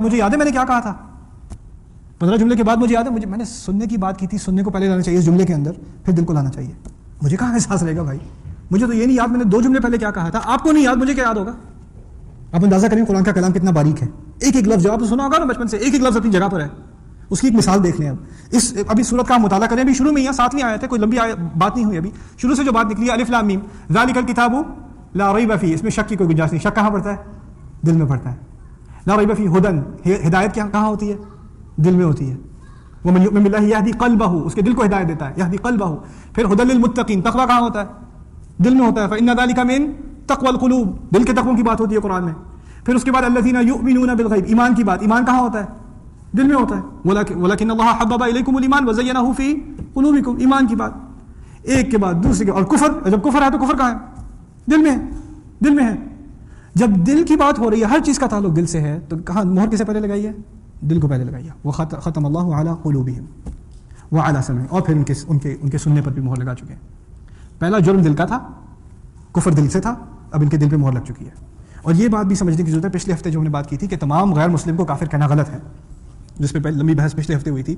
مجھے یاد ہے میں نے کیا کہا تھا 15 جملے کے بعد مجھے یاد ہے میں نے سننے کی بات کی تھی. سننے کو پہلے لانا چاہیے اس جملے کے اندر, پھر دل کو لانا چاہیے. مجھے کہاں احساس رہے گا بھائی, مجھے تو یہ نہیں یاد میں نے 2 جملے پہلے کیا کہا تھا. آپ کو نہیں یاد, مجھے کیا یاد ہوگا. آپ اندازہ کریں قرآن کا کلام کتنا باریک ہے. ایک ایک لفظ جو آپ نے سنا ہوگا نا بچپن سے, ایک ایک لفظ اپنی جگہ پر ہے. اس کی ایک مثال دیکھ لیں. ابھی سورت کا مطالعہ کریں, ابھی شروع میں ہی ہے, 7ویں آیت ہے, کوئی لمبی بات نہیں ہوئی ابھی. شروع سے جو بات نکلی ہے الف لام میم ذالک الکتاب لا ریب فیہ, اس میں شک کی کوئی گنجائش نہیں. شک کہاں پڑتا ہے؟ دل میں پڑتا ہے. لا ریب فیہ ہدن, ہدایت کہاں ہوتی ہے؟ دل میں ہوتی ہے. ومن یؤمن باللہ یہدی قلبہ, اس کے دل کو ہدایت دیتا ہے, یہدی قلبہ. پھر ہدی للمتقین, تقویٰ کہاں ہوتا ہے؟ دل میں ہوتا ہے. فإن ذلک من تقوی القلوب, دل کے تقوی کی بات ہوتی ہے قرآن میں. پھر اس کے بعد الذین یؤمنون بالغیب, ایمان کی بات. ایمان کہاں ہوتا ہے؟ دل میں ہوتا ہے. ولکن اللہ حبب الیکم الایمان وزینہ فی قلوبکم, ایمان کی بات ایک کے بعد دوسرے کے. اور کفر, جب کفر ہے تو کفر کہاں ہے؟ دل میں ہے. دل میں ہے. جب دل کی بات ہو رہی ہے, ہر چیز کا تعلق دل سے ہے, تو کہاں مہر کسے پہلے لگائی ہے؟ دل کو پہلے لگائی ہے. وہ ختم اللہ علی قلوبہم وعلی سمعہم, اور پھر ان کے سننے پر بھی مہر لگا چکے ہیں. پہلا جرم دل کا تھا, کفر دل سے تھا, اب ان کے دل پہ مہر لگ چکی ہے. اور یہ بات بھی سمجھنے کی ضرورت ہے, پچھلے ہفتے جو ہم نے بات کی تھی کہ تمام غیر مسلم کو کافر کہنا غلط ہے, جس پہ لمبی بحث پچھلے ہفتے ہوئی تھی.